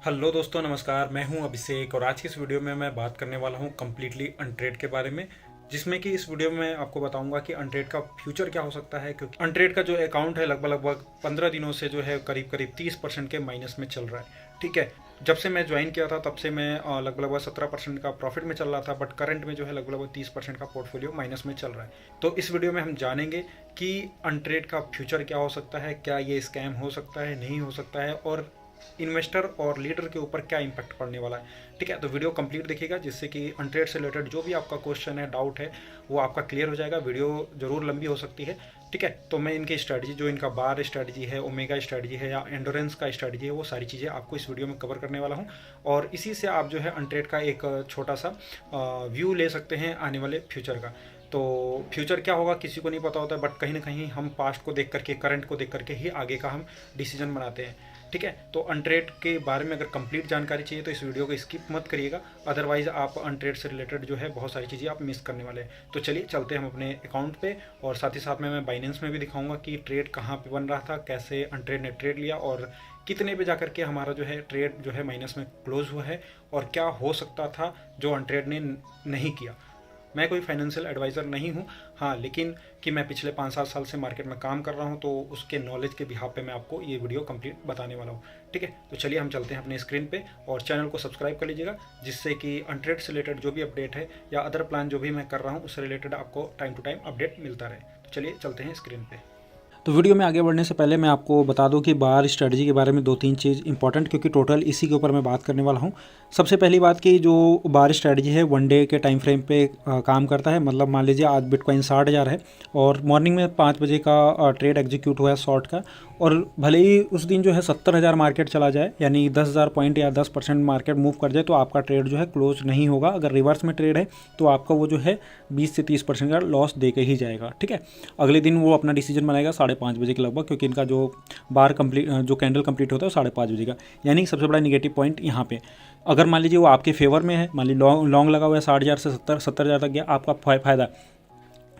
Hello दोस्तों, नमस्कार। मैं हूं अभिषेक और आज की इस वीडियो में मैं बात करने वाला हूं कम्प्लीटली अनट्रेड के बारे में, जिसमें कि इस वीडियो में आपको बताऊंगा कि अनट्रेड का फ्यूचर क्या हो सकता है। क्योंकि अनट्रेड का जो अकाउंट है लगभग 15 दिनों से जो है करीब करीब 30% के माइनस में चल रहा है। ठीक है, जब से मैं ज्वाइन किया था तब से मैं लगभग 17% का प्रॉफिट में चल रहा था, बट करंट में जो है लगभग 30% का पोर्टफोलियो माइनस में चल रहा है। तो इस वीडियो में हम जानेंगे कि अनट्रेड का फ्यूचर क्या हो सकता है, क्या ये स्कैम हो सकता है, नहीं हो सकता है, और इन्वेस्टर और लीडर के ऊपर क्या इंपैक्ट पड़ने वाला है। ठीक है, तो वीडियो कंप्लीट देखिएगा, जिससे कि अनट्रेड से रिलेटेड जो भी आपका क्वेश्चन है, डाउट है, वो आपका क्लियर हो जाएगा। वीडियो जरूर लंबी हो सकती है। ठीक है, तो मैं इनकी स्ट्रैटेजी, जो इनका बार स्ट्रैटेजी है, ओमेगा स्ट्रैटेजी है या एंडोरेंस का स्ट्रैटेजी है, वो सारी चीज़ें आपको इस वीडियो में कवर करने वाला हूँ। और इसी से आप जो है अनट्रेड का एक छोटा सा व्यू ले सकते हैं आने वाले फ्यूचर का। तो फ्यूचर क्या होगा किसी को नहीं पता होता है, बट कहीं ना कहीं हम पास्ट को देख करके, करंट को देख करके ही आगे का हम डिसीजन बनाते हैं। ठीक है, तो अनट्रेड के बारे में अगर कंप्लीट जानकारी चाहिए तो इस वीडियो को स्किप मत करिएगा, अदरवाइज आप अनट्रेड से रिलेटेड जो है बहुत सारी चीज़ें आप मिस करने वाले हैं। तो चलिए चलते हैं हम अपने अकाउंट पे, और साथ ही साथ में मैं बाइनेंस में भी दिखाऊंगा कि ट्रेड कहाँ पे बन रहा था, कैसे अनट्रेड ने ट्रेड लिया और कितने पे जाकर के हमारा जो है ट्रेड जो है माइनस में क्लोज हुआ है, और क्या हो सकता था जो अनट्रेड ने नहीं किया। मैं कोई फाइनेंशियल एडवाइज़र नहीं हूँ, हाँ, लेकिन कि मैं पिछले 5-7 साल से मार्केट में काम कर रहा हूँ, तो उसके नॉलेज के बिहाफ पे मैं आपको ये वीडियो कंप्लीट बताने वाला हूँ। ठीक है, तो चलिए हम चलते हैं अपने स्क्रीन पे, और चैनल को सब्सक्राइब कर लीजिएगा, जिससे कि अनट्रेड से रिलेटेड जो भी अपडेट है या अदर प्लान जो भी मैं कर रहा हूँ उससे रिलेटेड आपको टाइम टू टाइम अपडेट मिलता रहे। तो चलिए चलते हैं स्क्रीन पर। तो वीडियो में आगे बढ़ने से पहले मैं आपको बता दूं कि बार स्ट्रेटजी के बारे में 2-3 चीज़ इंपॉर्टेंट, क्योंकि टोटल इसी के ऊपर मैं बात करने वाला हूं। सबसे पहली बात कि जो बार स्ट्रेटजी है वन डे के टाइम फ्रेम पे काम करता है। मतलब मान लीजिए आज बिटकॉइन 60,000 है और मॉर्निंग में 5 बजे का ट्रेड एग्जीक्यूट हुआ है शॉर्ट का, और भले ही उस दिन जो है 70,000 मार्केट चला जाए, यानी 10,000 पॉइंट या 10% मार्केट मूव कर जाए, तो आपका ट्रेड जो है क्लोज नहीं होगा। अगर रिवर्स में ट्रेड है तो आपका वो जो है 20 से 30% का लॉस दे के ही जाएगा। ठीक है, अगले दिन वो अपना डिसीजन बनाएगा 5:30 बजे के लगभग, क्योंकि इनका जो बार कंप्लीट, जो कैंडल कंप्लीट होता है वो 5:30 बजे का। यानी सबसे बड़ा निगेटिव पॉइंट यहाँ पे, अगर मान लीजिए वो आपके फेवर में है, मान लीजिए लॉन्ग लगा हुआ है 60,000 से 70,000 तक गया, आपका फ़ायदा।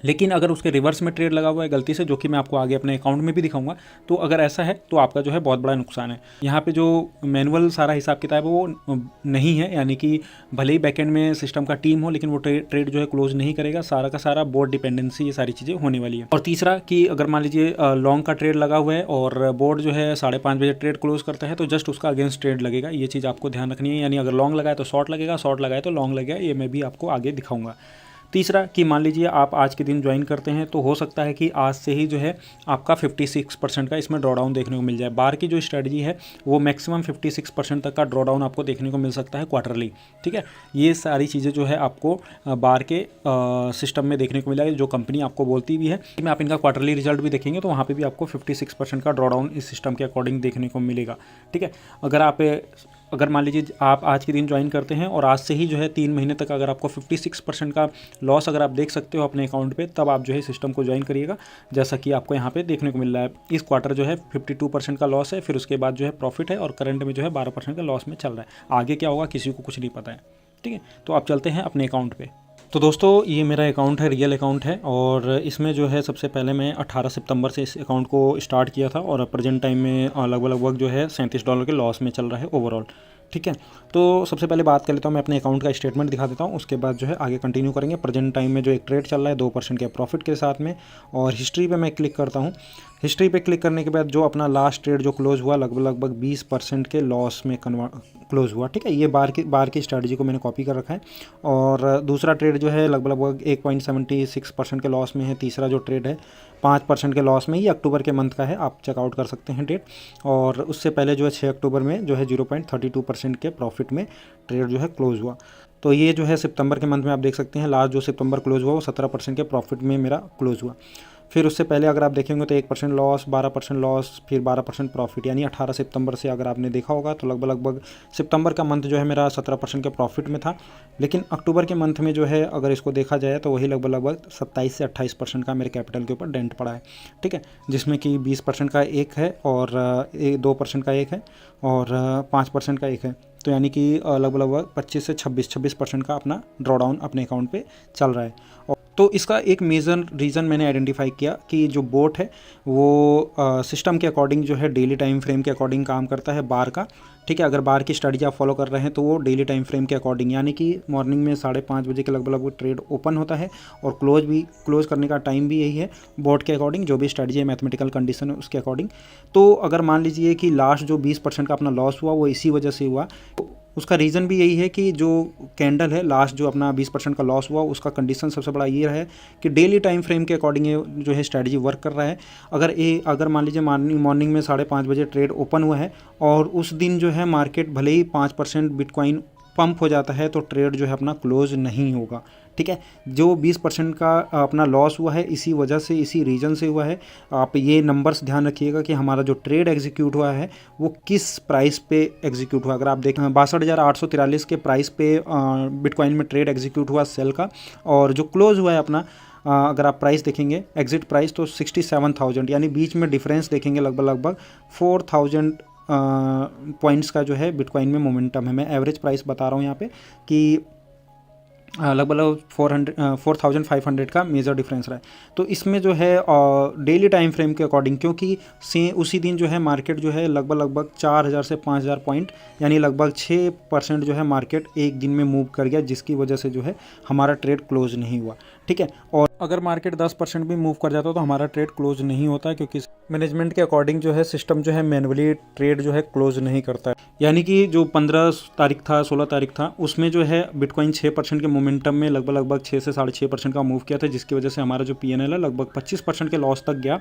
लेकिन अगर उसके रिवर्स में ट्रेड लगा हुआ है गलती से, जो कि मैं आपको आगे अपने अकाउंट में भी दिखाऊंगा, तो अगर ऐसा है तो आपका जो है बहुत बड़ा नुकसान है। यहाँ पे जो मैनुअल सारा हिसाब किताब है वो नहीं है, यानी कि भले ही बैकएंड में सिस्टम का टीम हो, लेकिन वो ट्रेड जो है क्लोज नहीं करेगा। सारा का सारा बोर्ड डिपेंडेंसी, ये सारी चीज़ें होने वाली है। और तीसरा कि अगर मान लीजिए लॉन्ग का ट्रेड लगा हुआ है और बोर्ड जो है 5:30 बजे ट्रेड क्लोज करता है, तो जस्ट उसका अगेंस्ट ट्रेड लगेगा। ये चीज़ आपको ध्यान रखनी है, यानी अगर लॉन्ग लगाए तो शॉर्ट लगेगा, शॉर्ट लगाए तो लॉन्ग लगेगा। ये मैं भी आपको आगे दिखाऊंगा। तीसरा कि मान लीजिए आप आज के दिन ज्वाइन करते हैं, तो हो सकता है कि आज से ही जो है आपका 56% का इसमें ड्रॉडाउन देखने को मिल जाए। बार की जो स्ट्रेटजी है वो मैक्सिमम 56% तक का ड्रॉडाउन आपको देखने को मिल सकता है क्वार्टरली। ठीक है, ये सारी चीज़ें जो है आपको बार के सिस्टम में देखने को मिलेगा, जो कंपनी आपको बोलती भी है। में आप इनका क्वार्टरली रिजल्ट भी देखेंगे तो वहाँ पर भी आपको 56% का ड्रॉडाउन इस सिस्टम के अकॉर्डिंग देखने को मिलेगा। ठीक है, अगर मान लीजिए आप आज के दिन ज्वाइन करते हैं और आज से ही जो है 3 महीने तक अगर आपको 56% का लॉस अगर आप देख सकते हो अपने अकाउंट पे, तब आप जो है सिस्टम को ज्वाइन करिएगा, जैसा कि आपको यहाँ पे देखने को मिल रहा है। इस क्वार्टर जो है 52% का लॉस है, फिर उसके बाद जो है प्रॉफिट है, और करंट में जो है 12% का लॉस में चल रहा है। आगे क्या होगा किसी को कुछ नहीं पता है। ठीक है, तो आप चलते हैं अपने अकाउंट पर। तो दोस्तों ये मेरा अकाउंट है, रियल अकाउंट है, और इसमें जो है सबसे पहले मैं 18 सितंबर से इस अकाउंट को स्टार्ट किया था, और प्रेजेंट टाइम में लगभग जो है $37 के लॉस में चल रहा है ओवरऑल। ठीक है, तो सबसे पहले बात कर लेता हूँ, मैं अपने अकाउंट का स्टेटमेंट दिखा देता हूँ, उसके बाद जो है आगे कंटिन्यू करेंगे। प्रेजेंट टाइम में जो एक ट्रेड चल रहा है 2% के प्रॉफिट के साथ में, और हिस्ट्री पे मैं क्लिक करता हूँ। हिस्ट्री पे क्लिक करने के बाद जो अपना लास्ट ट्रेड जो क्लोज हुआ लगभग 20% के लॉस में क्लोज हुआ। ठीक है, ये बार की स्ट्रैटेजी को मैंने कॉपी कर रखा है। और दूसरा ट्रेड जो है लगभग 1.76% के लॉस में है। तीसरा जो ट्रेड है 5% के लॉस में, ये अक्टूबर के मंथ का है, आप चेकआउट कर सकते हैं डेट। और उससे पहले जो है 6 अक्टूबर में जो है 0.32% के प्रॉफिट में ट्रेड जो है क्लोज हुआ। तो ये जो है सितंबर के मंथ में आप देख सकते हैं, लास्ट जो सितंबर क्लोज हुआ वो 17% के प्रॉफिट में मेरा क्लोज हुआ। फिर उससे पहले अगर आप देखेंगे तो 1% लॉस, 12% लॉस, फिर 12% प्रॉफिट, यानी 18 सितंबर से अगर आपने देखा होगा तो लगभग सितंबर का मंथ जो है मेरा 17% के प्रॉफिट में था। लेकिन अक्टूबर के मंथ में जो है अगर इसको देखा जाए तो वही लगभग 27 से 28% का मेरे कैपिटल के ऊपर डेंट पड़ा है। ठीक है, जिसमें कि 20% का एक है, और 2% का एक है, और 5% का एक है। तो यानी कि लगभग 25 से 26% का अपना ड्रॉडाउन अपने अकाउंट पे चल रहा है। तो इसका एक मेजर रीज़न मैंने आइडेंटिफाई किया कि जो बोट है वो सिस्टम के अकॉर्डिंग जो है डेली टाइम फ्रेम के अकॉर्डिंग काम करता है बार का। ठीक है, अगर बार की स्टडी आप फॉलो कर रहे हैं तो वो डेली टाइम फ्रेम के अकॉर्डिंग, यानी कि मॉर्निंग में 5:30 बजे के लगभग ट्रेड ओपन होता है और क्लोज करने का टाइम भी यही है बोट के अकॉर्डिंग, जो भी स्ट्रेटजी है मैथमेटिकल कंडीशन है उसके अकॉर्डिंग। तो अगर मान लीजिए कि लास्ट जो 20% का अपना लॉस हुआ वो इसी वजह से हुआ, उसका रीज़न भी यही है कि जो कैंडल है लास्ट जो अपना 20% का लॉस हुआ उसका कंडीशन सबसे बड़ा ये है कि डेली टाइम फ्रेम के अकॉर्डिंग जो है स्ट्रैटेजी वर्क कर रहा है। अगर मान लीजिए मॉर्निंग में 5:30 बजे ट्रेड ओपन हुआ है और उस दिन जो है मार्केट भले ही 5% बिटकॉइन पंप हो जाता है तो ट्रेड जो है अपना क्लोज नहीं होगा। ठीक है, जो 20% का अपना लॉस हुआ है इसी वजह से, इसी रीजन से हुआ है। आप ये नंबर्स ध्यान रखिएगा कि हमारा जो ट्रेड एग्जीक्यूट हुआ है वो किस प्राइस पे एग्जीक्यूट हुआ। अगर आप देखें 62,843 के प्राइस पे बिटकॉइन में ट्रेड एग्जीक्यूट हुआ सेल का, और जो क्लोज हुआ है अपना अगर आप प्राइस देखेंगे एग्जिट प्राइस तो 67,000, यानी बीच में डिफरेंस देखेंगे लगभग 4,000 पॉइंट्स का जो है बिटकॉइन में मोमेंटम है। मैं एवरेज प्राइस बता रहा हूँ यहाँ पे कि लगभग 4,500 का मेजर डिफरेंस रहा है। तो इसमें जो है डेली टाइम फ्रेम के अकॉर्डिंग, क्योंकि उसी दिन जो है मार्केट जो है लगभग 4,000 से 5,000 पॉइंट, यानी लगभग 6% जो है मार्केट एक दिन में मूव कर गया, जिसकी वजह से जो है हमारा ट्रेड क्लोज नहीं हुआ। ठीक है, और अगर मार्केट 10% भी मूव कर जाता तो हमारा ट्रेड क्लोज नहीं होता, क्योंकि मैनेजमेंट के अकॉर्डिंग जो है सिस्टम जो है मैनुअली ट्रेड जो है क्लोज नहीं करता है। यानी कि जो 15 तारीख था 16 तारीख था उसमें जो है बिटकॉइन 6% के मोमेंटम में लगभग 6 से 6.5% का मूव किया था, जिसकी वजह से हमारा जो PNL है लगभग 25% के लॉस तक गया।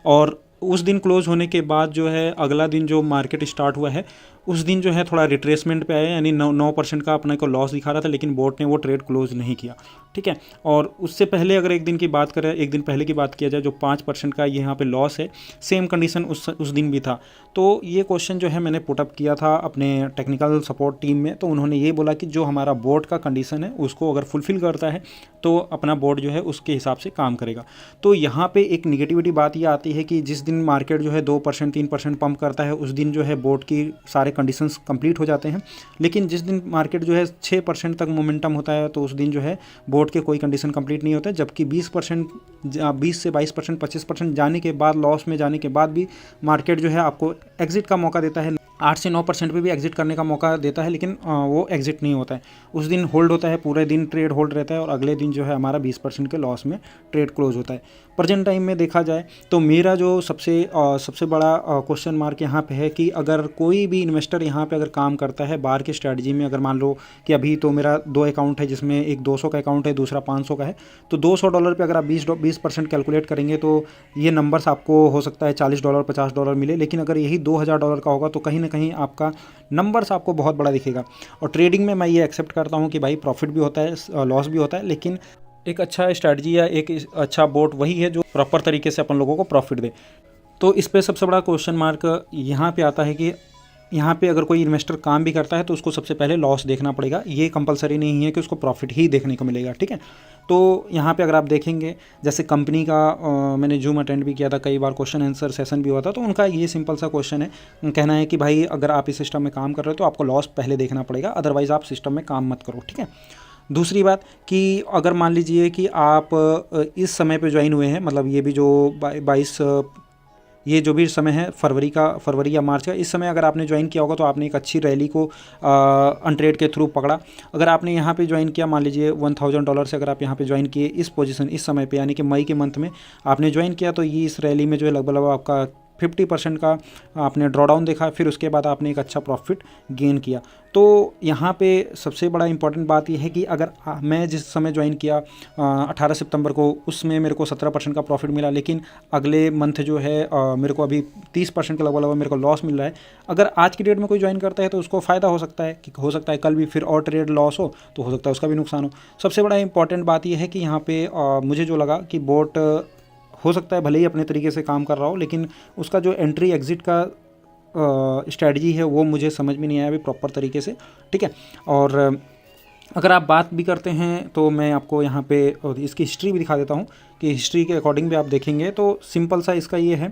और उस दिन क्लोज होने के बाद जो है अगला दिन जो मार्केट स्टार्ट हुआ है उस दिन जो है थोड़ा रिट्रेसमेंट पे आया, यानी 9% का अपने को लॉस दिखा रहा था, लेकिन बोट ने वो ट्रेड क्लोज नहीं किया। ठीक है, और उससे पहले अगर एक दिन पहले की बात किया जाए, जो 5% का यहाँ पे लॉस है, सेम कंडीशन उस दिन भी था। तो ये क्वेश्चन जो है मैंने पुटअप किया था अपने टेक्निकल सपोर्ट टीम में, तो उन्होंने ये बोला कि जो हमारा बोट का कंडीशन है उसको अगर फुलफिल करता है तो अपना बोट जो है उसके हिसाब से काम करेगा। तो यहाँ पे एक निगेटिविटी बात ये आती है कि जिस दिन मार्केट जो है 2% 3% पंप करता है उस दिन जो है बोट की सारे कंडीशंस कंप्लीट हो जाते हैं, लेकिन जिस दिन मार्केट जो है 6% तक मोमेंटम होता है तो उस दिन जो है बोट के कोई कंडीशन कंप्लीट नहीं होता है। जबकि 20 से 22% 25% जाने के बाद, लॉस में जाने के बाद भी मार्केट जो है आपको एग्जिट का मौका देता है, 8 से 9% पे भी एग्जिट करने का मौका देता है, लेकिन वो एग्जिट नहीं होता है। उस दिन होल्ड होता है, पूरे दिन ट्रेड होल्ड रहता है और अगले दिन जो है हमारा 20% के लॉस में ट्रेड क्लोज होता है। प्रेजेंट टाइम में देखा जाए तो मेरा जो सबसे बड़ा क्वेश्चन मार्क यहाँ पे है कि अगर कोई भी इन्वेस्टर यहाँ पे अगर काम करता है बार की स्ट्रैटेजी में, अगर मान लो कि अभी तो मेरा 2 अकाउंट है जिसमें एक 200 का अकाउंट है, दूसरा 500 का है, तो $200 पे अगर आप 20% कैलकुलेट करेंगे तो ये नंबर्स आपको हो सकता है $40 $50 मिले, लेकिन अगर यही $2,000 का होगा तो कहीं ना कहीं आपका नंबर्स आपको बहुत बड़ा दिखेगा। और ट्रेडिंग में मैं ये एक्सेप्ट करता हूँ कि भाई प्रॉफिट भी होता है, लॉस भी होता है, लेकिन एक अच्छा स्ट्रैटेजी या एक अच्छा बोट वही है जो प्रॉपर तरीके से अपन लोगों को प्रॉफिट दे। तो इस पे सबसे बड़ा क्वेश्चन मार्क यहाँ पे आता है कि यहाँ पे अगर कोई इन्वेस्टर काम भी करता है तो उसको सबसे पहले लॉस देखना पड़ेगा, ये कंपलसरी नहीं है कि उसको प्रॉफिट ही देखने को मिलेगा। ठीक है, तो यहाँ पे अगर आप देखेंगे जैसे कंपनी का मैंने जूम अटेंड भी किया था, कई बार क्वेश्चन आंसर सेशन भी हुआ था, तो उनका ये सिंपल सा क्वेश्चन है, कहना है कि भाई अगर आप इस सिस्टम में काम कर रहे हो तो आपको लॉस पहले देखना पड़ेगा, अदरवाइज़ आप सिस्टम में काम मत करो। ठीक है, दूसरी बात कि अगर मान लीजिए कि आप इस समय पे ज्वाइन हुए हैं, मतलब ये भी जो 22 ये जो भी समय है फरवरी या मार्च का, इस समय अगर आपने ज्वाइन किया होगा तो आपने एक अच्छी रैली को अनट्रेड के थ्रू पकड़ा। अगर आपने यहाँ पे ज्वाइन किया, मान लीजिए $1,000 से अगर आप यहाँ पे ज्वाइन किए इस पोजीशन इस समय पे, यानी कि मई के मंथ में आपने ज्वाइन किया, तो ये इस रैली में जो है लगभग आपका 50% का आपने ड्रॉडाउन देखा, फिर उसके बाद आपने एक अच्छा प्रॉफिट गेन किया। तो यहाँ पे सबसे बड़ा इंपॉर्टेंट बात यह है कि अगर मैं जिस समय ज्वाइन किया 18 सितंबर को, उसमें मेरे को 17% का प्रॉफिट मिला, लेकिन अगले मंथ जो है मेरे को अभी 30% के लगभग मेरे को लॉस मिल रहा है। अगर आज की डेट में कोई ज्वाइन करता है तो उसको फ़ायदा हो सकता है कि हो सकता है कल भी फिर और ट्रेड लॉस हो तो हो सकता है उसका भी नुकसान हो। सबसे बड़ा इंपॉर्टेंट बात यह है कि यहाँ पे मुझे जो लगा कि बोट हो सकता है भले ही अपने तरीके से काम कर रहा हो, लेकिन उसका जो एंट्री एग्जिट का स्ट्रैटेजी है वो मुझे समझ में नहीं आया अभी प्रॉपर तरीके से। ठीक है, और अगर आप बात भी करते हैं तो मैं आपको यहाँ पे इसकी हिस्ट्री भी दिखा देता हूँ कि हिस्ट्री के अकॉर्डिंग भी आप देखेंगे तो सिंपल सा इसका ये है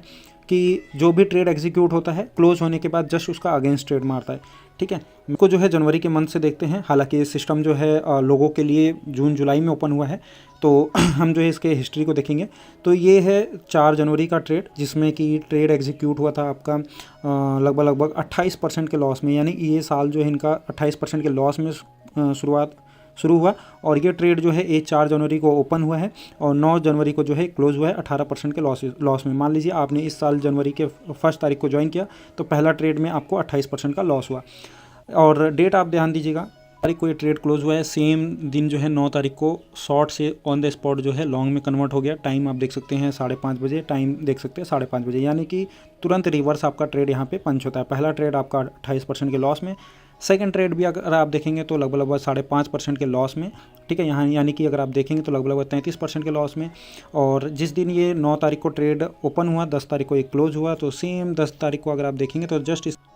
कि जो भी ट्रेड एग्जीक्यूट होता है क्लोज होने के बाद जस्ट उसका अगेंस्ट ट्रेड मारता है। ठीक है। इनको जो है जनवरी के मंथ से देखते हैं। हालांकि सिस्टम जो है लोगों के लिए जून जुलाई में ओपन हुआ है, तो हम जो है इसके हिस्ट्री को देखेंगे। तो ये है 4 जनवरी का ट्रेड, जिसमें कि ट्रेड एग्जीक्यूट हुआ था आपका लगभग 28% के लॉस में, यानी ये साल जो है इनका 28% के लॉस में शुरू हुआ। और ये ट्रेड जो है ये 4 जनवरी को ओपन हुआ है और 9 जनवरी को जो है क्लोज हुआ है 18% के लॉस में। मान लीजिए आपने इस साल जनवरी के 1 तारीख को ज्वाइन किया, तो पहला ट्रेड में आपको 28% का लॉस हुआ। और डेट आप ध्यान दीजिएगा, तारीख को ये ट्रेड क्लोज हुआ है, सेम दिन जो है 9 तारीख को शॉर्ट से ऑन द स्पॉट जो है लॉन्ग में कन्वर्ट हो गया। टाइम आप देख सकते हैं 5:30 बजे, टाइम देख सकते हैं 5:30 बजे, यानी कि तुरंत रिवर्स आपका ट्रेड यहाँ पे पंच होता है। पहला ट्रेड आपका 28% के लॉस में, सेकंड ट्रेड भी अगर आप देखेंगे तो लगभग 5.5% के लॉस में, ठीक है। यहाँ यानी कि अगर आप देखेंगे तो लगभग 33% के लॉस में। और जिस दिन ये 9 तारीख को ट्रेड ओपन हुआ, 10 तारीख को ये क्लोज हुआ, तो सेम 10 तारीख को अगर आप देखेंगे तो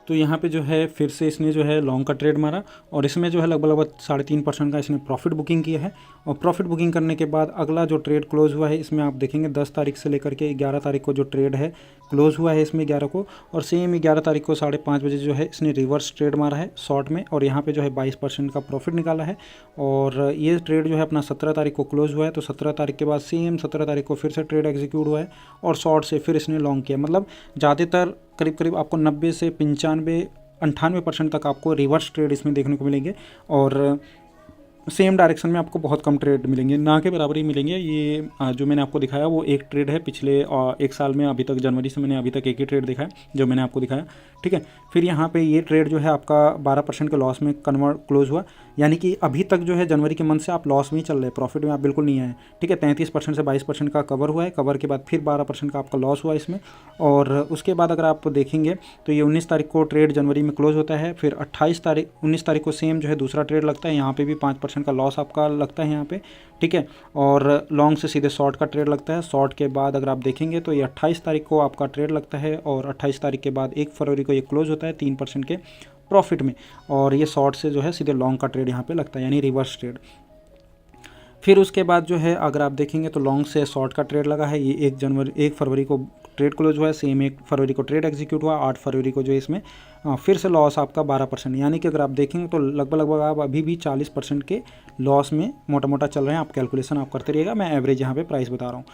तो यहाँ पे जो है फिर से इसने जो है लॉन्ग का ट्रेड मारा और इसमें जो है लगभग 3.5% का इसने प्रॉफिट बुकिंग किया है। और प्रॉफिट बुकिंग करने के बाद अगला जो ट्रेड क्लोज हुआ है, इसमें आप देखेंगे 10 तारीख से लेकर के 11 तारीख को जो ट्रेड है क्लोज हुआ है इसमें 11 को, और सेम 11 तारीख को 5:30 बजे जो है इसने रिवर्स ट्रेड मारा है शॉर्ट में, और यहाँ पे जो है 22% का प्रॉफिट निकाला है। और ये ट्रेड जो है अपना 17 तारीख को क्लोज हुआ है, तो 17 तारीख के बाद सेम 17 तारीख को फिर से ट्रेड एग्जीक्यूट हुआ है और शॉर्ट से फिर इसने लॉन्ग किया। मतलब ज़्यादातर करीब आपको 90 से 95 98% तक आपको रिवर्स ट्रेड इसमें देखने को मिलेंगे, और सेम डायरेक्शन में आपको बहुत कम ट्रेड मिलेंगे, ना के बराबर ही मिलेंगे। ये जो मैंने आपको दिखाया वो एक ट्रेड है पिछले 1 साल में, अभी तक जनवरी से मैंने अभी तक एक ही ट्रेड दिखाया जो मैंने आपको दिखाया, ठीक है। फिर यहाँ पे ये ट्रेड जो है आपका 12% के लॉस में क्लोज हुआ, यानी कि अभी तक जो है जनवरी के मंथ से आप लॉस में ही चल रहे हैं, प्रॉफिट में आप बिल्कुल नहीं आए, ठीक है। 33% से 22% का कवर हुआ है, कवर के बाद फिर 12% का आपका लॉस हुआ इसमें। और उसके बाद अगर आप देखेंगे तो ये 19 तारीख को ट्रेड जनवरी में क्लोज होता है, फिर 19 तारीख को सेम जो है दूसरा ट्रेड लगता है, यहाँ पे भी 5% का लॉस आपका लगता है यहाँ पे, ठीक है। और लॉन्ग से सीधे शॉर्ट का ट्रेड लगता है। शॉर्ट के बाद अगर आप देखेंगे तो ये 28 तारीख को आपका ट्रेड लगता है, और 28 तारीख के बाद 1 फरवरी को ये क्लोज होता है 3% के प्रॉफिट में, और ये शॉर्ट से जो है सीधे लॉन्ग का ट्रेड यहाँ पे लगता है, यानी रिवर्स ट्रेड। फिर उसके बाद जो है अगर आप देखेंगे तो लॉन्ग से शॉर्ट का ट्रेड लगा है, ये 1 फरवरी को ट्रेड क्लोज हुआ है, सेम 1 फरवरी को ट्रेड एग्जीक्यूट हुआ, 8 फरवरी को जो इसमें फिर से लॉस आपका 12%, यानी कि अगर आप देखेंगे तो लगभग आप अभी भी 40% के लॉस में मोटा चल रहे हैं। आप कैलकुलेशन आप करते रहिएगा, मैं एवरेज यहाँ पे प्राइस बता रहा हूँ।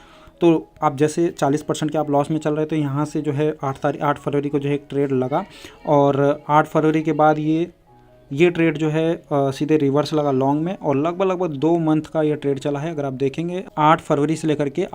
तो आप जैसे 40% के आप लॉस में चल रहे हैं, तो यहाँ से जो है 8 फरवरी को जो है एक ट्रेड लगा, और 8 फरवरी के बाद ये ट्रेड जो है सीधे रिवर्स लगा लॉन्ग में, और लगभग 2 मंथ का ये ट्रेड चला है। अगर आप देखेंगे 8 फरवरी से लेकर के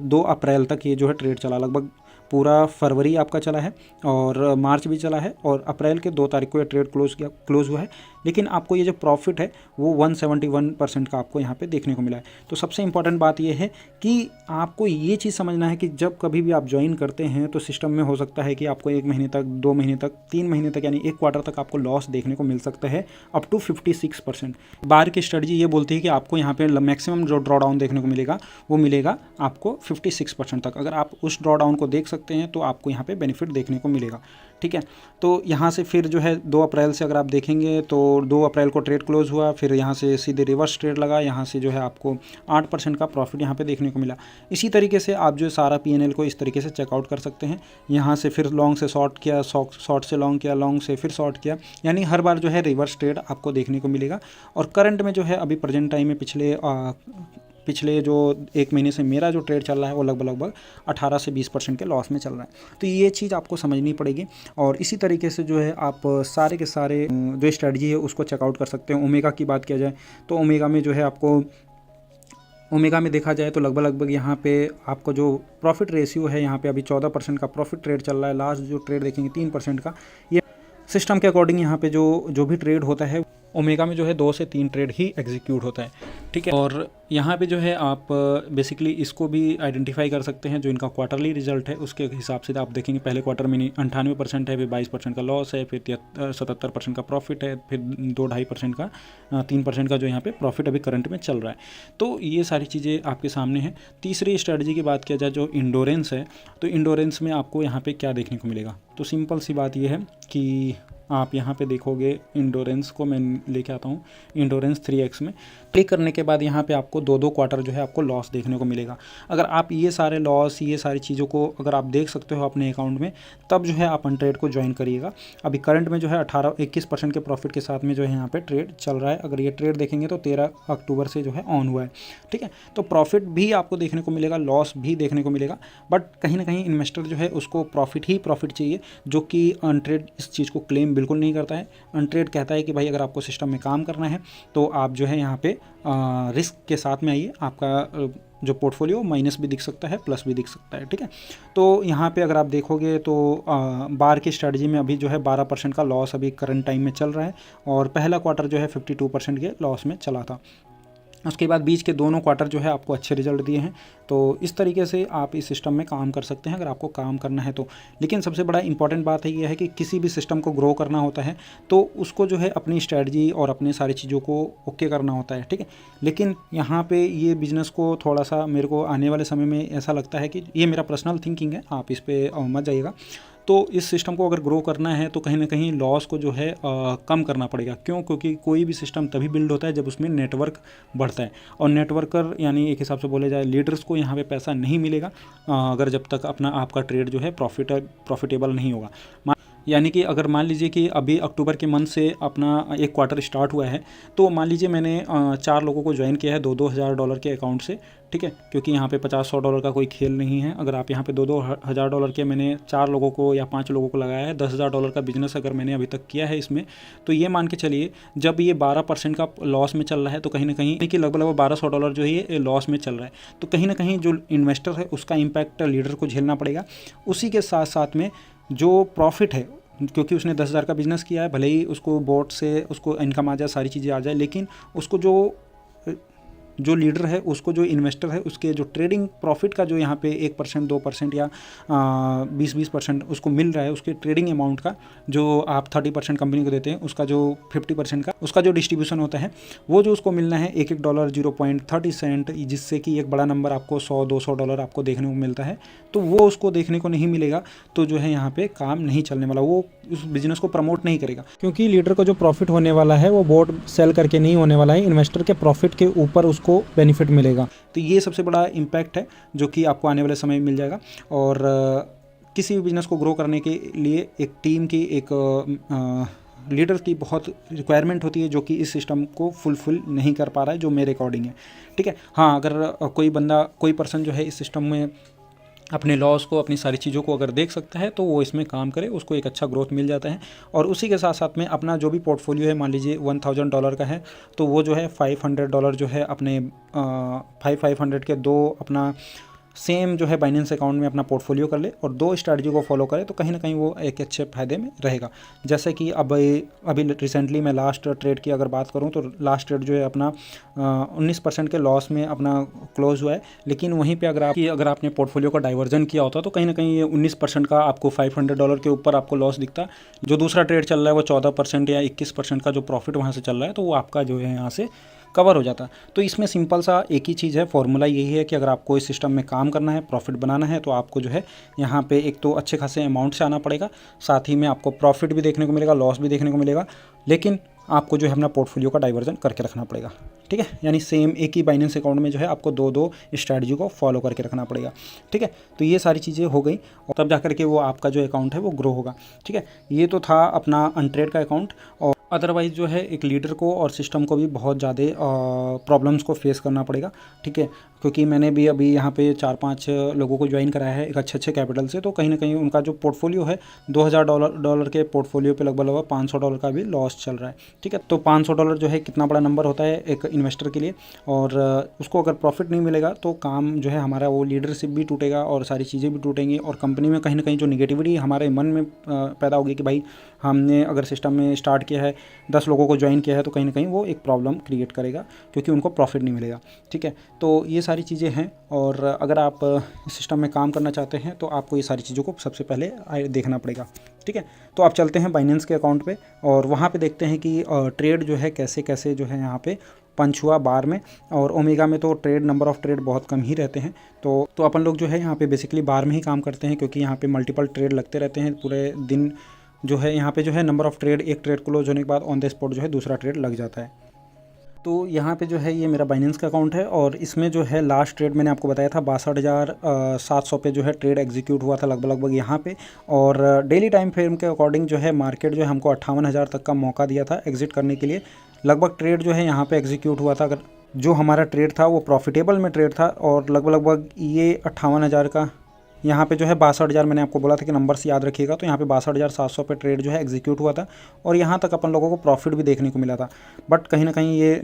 2 अप्रैल तक ये जो है ट्रेड चला, लगभग पूरा फरवरी आपका चला है और मार्च भी चला है, और अप्रैल के 2 तारीख को ये ट्रेड क्लोज हुआ है। लेकिन आपको ये जो प्रॉफिट है वो 171% का आपको यहाँ पे देखने को मिला है। तो सबसे इम्पॉर्टेंट बात ये है कि आपको ये चीज़ समझना है कि जब कभी भी आप ज्वाइन करते हैं तो सिस्टम में हो सकता है कि आपको 1 महीने तक, 2 महीने तक, 3 महीने तक, यानी 1 क्वार्टर तक आपको लॉस देखने को मिल सकता है अप टू 56%। बार की स्ट्रेटजी ये बोलती है कि आपको यहाँ पे मैक्सिमम जो ड्रॉ डाउन देखने को मिलेगा वो मिलेगा आपको 56% तक। अगर आप उस ड्रॉ डाउन को देख सकते हैं तो आपको यहाँ पे बेनिफिट देखने को मिलेगा, ठीक है। तो यहाँ से फिर जो है 2 अप्रैल से अगर आप देखेंगे तो 2 अप्रैल को ट्रेड क्लोज हुआ, फिर यहाँ से सीधे रिवर्स ट्रेड लगा, यहाँ से जो है आपको 8% का प्रॉफिट यहाँ पे देखने को मिला। इसी तरीके से आप जो सारा PNL को इस तरीके से चेकआउट कर सकते हैं। यहाँ से फिर लॉन्ग से शॉर्ट किया, शॉर्ट से लॉन्ग किया, लॉन्ग से फिर शॉर्ट किया, यानी हर बार जो है रिवर्स ट्रेड आपको देखने को मिलेगा। और करंट में जो है अभी प्रेजेंट टाइम में पिछले जो 1 महीने से मेरा जो ट्रेड चल रहा है वो लगभग 18 से 20% के लॉस में चल रहा है। तो ये चीज़ आपको समझनी पड़ेगी, और इसी तरीके से जो है आप सारे के सारे जो स्ट्रेटजी है उसको चेकआउट कर सकते हैं। ओमेगा की बात किया जाए तो ओमेगा में जो है आपको ओमेगा में देखा जाए तो लगभग यहाँ पे आपको जो प्रॉफिट रेशियो है यहाँ पे अभी 14% का प्रॉफिट ट्रेड चल रहा है। लास्ट जो ट्रेड देखेंगे 3% का। ये सिस्टम के अकॉर्डिंग यहाँ पे जो भी ट्रेड होता है ओमेगा में जो है 2 से 3 ट्रेड ही एग्जीक्यूट होता है, ठीक है। और यहाँ पे जो है आप बेसिकली इसको भी आइडेंटिफाई कर सकते हैं, जो इनका क्वार्टरली रिजल्ट है उसके हिसाब से आप देखेंगे पहले क्वार्टर में 98% है, फिर 22% का लॉस है, फिर 77% का प्रॉफिट है, फिर 2-2.5% का 3% का जो यहाँ पे प्रॉफिट अभी करंट में चल रहा है। तो ये सारी चीज़ें आपके सामने हैं। तीसरी स्ट्रेटजी की बात किया जाए जो इंडोरेंस है, तो इंडोरेंस में आपको यहाँ पर क्या देखने को मिलेगा। तो सिंपल सी बात यह है कि आप यहाँ पे देखोगे इंडोरेंस को मैं लेके आता हूँ, इंडोरेंस 3x में क्लिक करने के बाद यहाँ पे आपको 2-2 क्वार्टर जो है आपको लॉस देखने को मिलेगा। अगर आप ये सारे लॉस, ये सारी चीज़ों को अगर आप देख सकते हो अपने अकाउंट में, तब जो है आप अनट्रेड को ज्वाइन करिएगा। अभी करंट में जो है 21% के प्रॉफिट के साथ में जो है यहाँ पे ट्रेड चल रहा है। अगर ये ट्रेड देखेंगे तो 13 अक्टूबर से जो है ऑन हुआ है, ठीक है। तो प्रॉफिट भी आपको देखने को मिलेगा, लॉस भी देखने को मिलेगा, बट कहीं ना कहीं इन्वेस्टर जो है उसको प्रॉफिट ही प्रॉफिट चाहिए, जो कि अनट्रेड इस चीज़ को क्लेम बिल्कुल नहीं करता है। अनट्रेड कहता है कि भाई अगर आपको सिस्टम में काम करना है तो आप जो है यहाँ पे रिस्क के साथ में आइए। आपका जो पोर्टफोलियो माइनस भी दिख सकता है, प्लस भी दिख सकता है, ठीक है। तो यहाँ पे अगर आप देखोगे तो बार की स्ट्रेटजी में अभी जो है 12% का लॉस अभी करंट टाइम में चल रहा है, और पहला क्वार्टर जो है 52% के लॉस में चला था। उसके बाद बीच के दोनों क्वार्टर जो है आपको अच्छे रिजल्ट दिए हैं। तो इस तरीके से आप इस सिस्टम में काम कर सकते हैं अगर आपको काम करना है तो। लेकिन सबसे बड़ा इंपॉर्टेंट बात है ये है कि किसी भी सिस्टम को ग्रो करना होता है तो उसको जो है अपनी स्ट्रेटजी और अपने सारी चीज़ों को ओके करना होता है, ठीक है। लेकिन यहाँ पे ये बिज़नेस को थोड़ा सा मेरे को आने वाले समय में ऐसा लगता है कि ये मेरा पर्सनल थिंकिंग है, आप इस पर मत जाइएगा। तो इस सिस्टम को अगर ग्रो करना है तो कहीं ना कहीं लॉस को जो है कम करना पड़ेगा। क्यों? क्योंकि कोई भी सिस्टम तभी बिल्ड होता है जब उसमें नेटवर्क बढ़ता है, और नेटवर्कर यानी एक हिसाब से बोले जाए लीडर्स को यहाँ पे पैसा नहीं मिलेगा अगर जब तक अपना आपका ट्रेड जो है प्रॉफिटेबल नहीं होगा। यानी कि अगर मान लीजिए कि अभी अक्टूबर के मंथ से अपना एक क्वार्टर स्टार्ट हुआ है, तो मान लीजिए मैंने 4 लोगों को ज्वाइन किया है $2,000 के अकाउंट से, ठीक है। क्योंकि यहाँ पे $50-100 का कोई खेल नहीं है। अगर आप यहाँ पे $2,000 के मैंने 4 लोगों को या 5 लोगों को लगाया है, $10,000 का बिजनेस अगर मैंने अभी तक किया है इसमें, तो ये मान के चलिए जब ये 12% का लॉस में चल रहा है तो कहीं ना कहीं कि लगभग $1,200 जो है ये लॉस में चल रहा है। तो कहीं ना कहीं जो इन्वेस्टर है उसका इम्पैक्ट लीडर को झेलना पड़ेगा। उसी के साथ साथ में जो प्रॉफिट है, क्योंकि उसने 10,000 का बिज़नेस किया है, भले ही उसको बोर्ड से उसको इनकम आ जाए, सारी चीज़ें आ जाए, लेकिन उसको जो लीडर है, उसको जो इन्वेस्टर है, उसके जो ट्रेडिंग प्रॉफिट का जो यहाँ पे 1%, 2% या 20% उसको मिल रहा है, उसके ट्रेडिंग अमाउंट का जो आप 30% कंपनी को देते हैं, उसका जो 50% का उसका जो डिस्ट्रीब्यूशन होता है, वो जो उसको मिलना है $1 0.30 जिससे कि एक बड़ा नंबर आपको $100-200 आपको देखने को मिलता है, तो वो उसको देखने को नहीं मिलेगा। तो जो है यहाँ पे काम नहीं चलने वाला, वो उस बिज़नेस को प्रमोट नहीं करेगा, क्योंकि लीडर को जो प्रॉफिट होने वाला है वो बोर्ड सेल करके नहीं होने वाला है, इन्वेस्टर के प्रॉफिट के ऊपर को बेनिफिट मिलेगा। तो ये सबसे बड़ा इम्पैक्ट है जो कि आपको आने वाले समय में मिल जाएगा। और किसी भी बिज़नेस को ग्रो करने के लिए एक टीम की, एक लीडर की बहुत रिक्वायरमेंट होती है, जो कि इस सिस्टम को फुलफिल नहीं कर पा रहा है, जो मेरे अकॉर्डिंग है, ठीक है। हाँ, अगर कोई पर्सन जो है इस सिस्टम में अपने लॉस को, अपनी सारी चीज़ों को अगर देख सकता है तो वो इसमें काम करे, उसको एक अच्छा ग्रोथ मिल जाता है। और उसी के साथ साथ में अपना जो भी पोर्टफोलियो है, मान लीजिए $1,000 का है, तो वो जो है $500 जो है अपने 500 के 2 अपना सेम जो है बाइनेंस अकाउंट में अपना पोर्टफोलियो कर ले और 2 स्ट्रैटेजी को फॉलो करे, तो कहीं ना कहीं वो एक अच्छे फ़ायदे में रहेगा। जैसे कि अभी रिसेंटली मैं लास्ट ट्रेड की अगर बात करूं तो लास्ट ट्रेड जो है अपना 19% के लॉस में अपना क्लोज हुआ है। लेकिन वहीं पे अगर आपने पोर्टफोलियो का डाइवर्जन किया होता तो कहीं ना कहीं ये 19% का आपको $500 के ऊपर आपको लॉस दिखता। जो दूसरा ट्रेड चल रहा है वो 14% या 21% का जो प्रॉफिट वहाँ से चल रहा है, तो वो आपका जो है यहाँ से कवर हो जाता। तो इसमें सिंपल सा एक ही चीज़ है, फॉर्मूला यही है कि अगर आपको इस सिस्टम में काम करना है, प्रॉफिट बनाना है, तो आपको जो है यहाँ पे एक तो अच्छे खासे अमाउंट से आना पड़ेगा, साथ ही में आपको प्रॉफिट भी देखने को मिलेगा, लॉस भी देखने को मिलेगा, लेकिन आपको जो है अपना पोर्टफोलियो का डाइवर्जन करके रखना पड़ेगा, ठीक है। यानी सेम एक ही बाइनेंस अकाउंट में जो है आपको 2 स्ट्रैटेजी को फॉलो करके रखना पड़ेगा, ठीक है। तो ये सारी चीज़ें हो गई और तब जाकर के वो आपका जो अकाउंट है वो ग्रो होगा, ठीक है। ये तो था अपना अनट्रेड का अकाउंट। और अदरवाइज़ जो है एक लीडर को और सिस्टम को भी बहुत ज़्यादा प्रॉब्लम्स को फेस करना पड़ेगा, ठीक है। क्योंकि मैंने भी अभी यहाँ पे 4-5 लोगों को ज्वाइन कराया है एक अच्छे कैपिटल से, तो कहीं ना कहीं उनका जो पोर्टफोलियो है $2,000 के पोर्टफोलियो पे लगभग $500 का भी लॉस चल रहा है, ठीक है। तो $500 जो है कितना बड़ा नंबर होता है एक इन्वेस्टर के लिए, और उसको अगर प्रॉफिट नहीं मिलेगा तो काम जो है हमारा वो लीडरशिप भी टूटेगा और सारी चीज़ें भी टूटेंगी, और कंपनी में कहीं ना कहीं जो निगेटिविटी हमारे मन में पैदा होगी कि भाई हमने अगर सिस्टम में स्टार्ट किया है, 10 लोगों को ज्वाइन किया है, तो कहीं ना कहीं वो एक प्रॉब्लम क्रिएट करेगा क्योंकि उनको प्रॉफिट नहीं मिलेगा, ठीक है। तो ये सारी चीज़ें हैं, और अगर आप सिस्टम में काम करना चाहते हैं तो आपको ये सारी चीज़ों को सबसे पहले देखना पड़ेगा, ठीक है। तो आप चलते हैं बाइनेंस के अकाउंट पे और वहाँ पे देखते हैं कि ट्रेड जो है कैसे कैसे जो है यहाँ पे पंच हुआ बार में, और ओमेगा में तो ट्रेड नंबर ऑफ़ ट्रेड बहुत कम ही रहते हैं। तो अपन लोग जो है यहाँ पे बेसिकली बार में ही काम करते हैं, क्योंकि यहाँ पे मल्टीपल ट्रेड लगते रहते हैं पूरे दिन, जो है यहाँ पे जो है नंबर ऑफ़ ट्रेड, एक ट्रेड क्लोज होने के बाद ऑन द स्पॉट जो है दूसरा ट्रेड लग जाता है। तो यहाँ पे जो है ये मेरा बाइनेंस का अकाउंट है और इसमें जो है लास्ट ट्रेड मैंने आपको बताया था 62,700 पे जो है ट्रेड एग्जीक्यूट हुआ था लगभग यहाँ पे। और डेली टाइम फ्रेम के अकॉर्डिंग जो है मार्केट जो है हमको 58,000 तक का मौका दिया था एग्जिट करने के लिए। लगभग ट्रेड जो है यहाँ पे एग्जीक्यूट हुआ था। अगर जो हमारा ट्रेड था वो प्रॉफिटेबल में ट्रेड था और लगभग ये 58,000 का यहाँ पे जो है 62,000 मैंने आपको बोला था कि नंबर से याद रखिएगा। तो यहाँ पे 62,700 पे ट्रेड जो है एग्जीक्यूट हुआ था और यहाँ तक अपन लोगों को प्रॉफिट भी देखने को मिला था। बट कहीं ना कहीं ये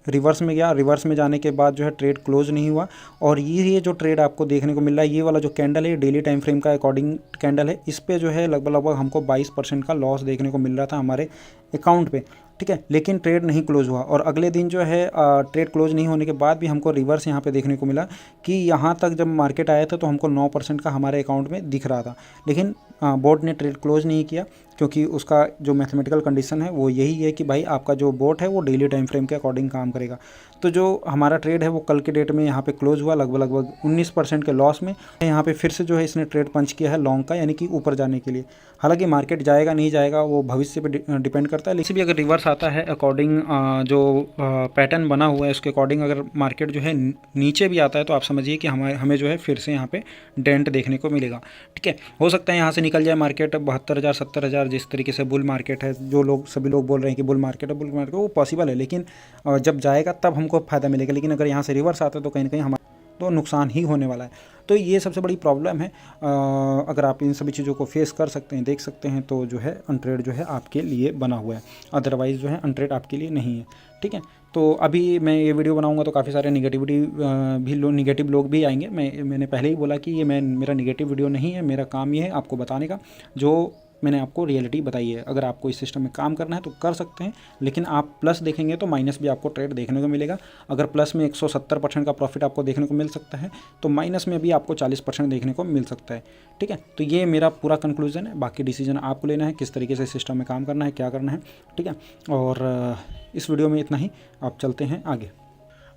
रिवर्स में गया। रिवर्स में जाने के बाद जो है ट्रेड क्लोज नहीं हुआ और ये जो ट्रेड आपको देखने को मिल रहा है, ये वाला जो कैंडल है डेली टाइम फ्रेम का अकॉर्डिंग कैंडल है। इस पर जो है लगभग हमको 22% का लॉस देखने को मिल रहा था हमारे अकाउंट पे, ठीक है। लेकिन ट्रेड नहीं क्लोज हुआ और अगले दिन जो है ट्रेड क्लोज नहीं होने के बाद भी हमको रिवर्स यहाँ पे देखने को मिला कि यहाँ तक जब मार्केट आया था तो हमको 9% का हमारे अकाउंट में दिख रहा था। लेकिन बोट ने ट्रेड क्लोज नहीं किया क्योंकि उसका जो मैथमेटिकल कंडीशन है वो यही है कि भाई आपका जो बोट है वो डेली टाइम फ्रेम के अकॉर्डिंग काम करेगा। तो जो हमारा ट्रेड है वो कल के डेट में यहाँ पे क्लोज हुआ लगभग 19% के लॉस में। यहाँ पे फिर से जो है इसने ट्रेड पंच किया है लॉन्ग का, यानी कि ऊपर जाने के लिए। हालांकि मार्केट जाएगा नहीं जाएगा वो भविष्य पे डिपेंड करता है, लेकिन भी अगर रिवर्स आता है अकॉर्डिंग जो पैटर्न बना हुआ है उसके अकॉर्डिंग अगर मार्केट जो है नीचे भी आता है तो आप समझिए कि हमें जो है फिर से यहाँ पे डेंट देखने को मिलेगा, ठीक है। हो सकता है यहाँ से निकल जाए मार्केट 72,000 70,000, जिस तरीके से बुल मार्केट है, जो सभी लोग बोल रहे हैं कि बुल मार्केट है, बुल मार्केट वो पॉसिबल है, लेकिन जब जाएगा तब हमको फ़ायदा मिलेगा। लेकिन अगर यहाँ से रिवर्स आता है तो कहीं ना कहीं हमारा तो नुकसान ही होने वाला है। तो ये सबसे बड़ी प्रॉब्लम है। अगर आप इन सभी चीज़ों को फेस कर सकते हैं, देख सकते हैं, तो जो है अनट्रेड जो है आपके लिए बना हुआ है। अदरवाइज़ जो है अनट्रेड आपके लिए नहीं है, ठीक है। तो अभी मैं ये वीडियो बनाऊंगा तो काफ़ी सारे निगेटिव लोग भी आएंगे। मैंने पहले ही बोला कि ये मेरा निगेटिव वीडियो नहीं है। मेरा काम ये है आपको बताने का, जो मैंने आपको रियलिटी बताई है। अगर आपको इस सिस्टम में काम करना है तो कर सकते हैं, लेकिन आप प्लस देखेंगे तो माइनस भी आपको ट्रेड देखने को मिलेगा। अगर प्लस में 170% का प्रॉफिट आपको देखने को मिल सकता है तो माइनस में भी आपको 40% देखने को मिल सकता है, ठीक है। तो ये मेरा पूरा कंक्लूजन है। बाकी डिसीजन आपको लेना है किस तरीके से सिस्टम में काम करना है, क्या करना है, ठीक है। और इस वीडियो में इतना ही, आप चलते हैं आगे।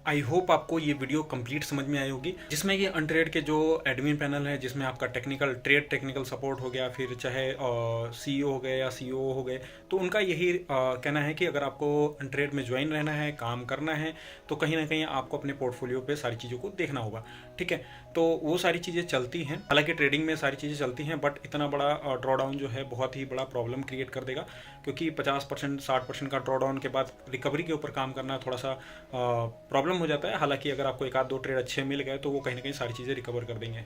आई होप आपको ये वीडियो कंप्लीट समझ में आई होगी, जिसमें ये अनट्रेड के जो एडमिन पैनल है, जिसमें आपका टेक्निकल सपोर्ट हो गया, फिर चाहे सीईओ हो गए या सीओओ हो गए, तो उनका यही कहना है कि अगर आपको अनट्रेड में ज्वाइन रहना है, काम करना है, तो कहीं ना कहीं आपको अपने पोर्टफोलियो पे सारी चीज़ों को देखना होगा, ठीक है। तो वो सारी चीज़ें चलती हैं, हालांकि ट्रेडिंग में सारी चीज़ें चलती हैं, बट इतना बड़ा ड्रॉडाउन जो है बहुत ही बड़ा प्रॉब्लम क्रिएट कर देगा, क्योंकि 50% 60% का ड्रॉडाउन के बाद रिकवरी के ऊपर काम करना थोड़ा सा प्रॉब्लम हो जाता है। हालांकि अगर आपको एक आध दो ट्रेड अच्छे मिल गए तो वो कहीं ना कहीं सारी चीज़ें रिकवर कर देंगे।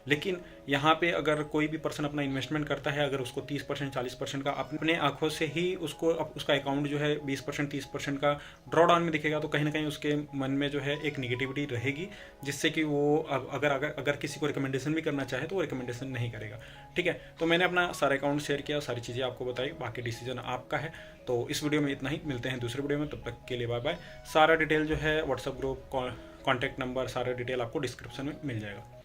लेकिन यहाँ पे अगर कोई भी पर्सन अपना इन्वेस्टमेंट करता है, अगर उसको 30% 40% का अपने आंखों से ही उसका अकाउंट जो है 20% 30% का ड्रॉ डाउन में दिखेगा, तो कहीं ना कहीं उसके मन में जो है एक निगेटिविटी रहेगी, जिससे कि वो अगर किसी को रिकमेंडेशन भी करना चाहे तो वो रिकमेंडेशन नहीं करेगा, ठीक है। तो मैंने अपना सारा अकाउंट शेयर किया, सारी चीज़ें आपको बताई, बाकी डिसीजन आपका है। तो इस वीडियो में इतना ही, मिलते हैं दूसरे वीडियो में, तब तक के लिए बाय बाय। सारा डिटेल जो है व्हाट्सएप ग्रुप, कॉन्टैक्ट नंबर, सारा डिटेल आपको डिस्क्रिप्शन में मिल जाएगा।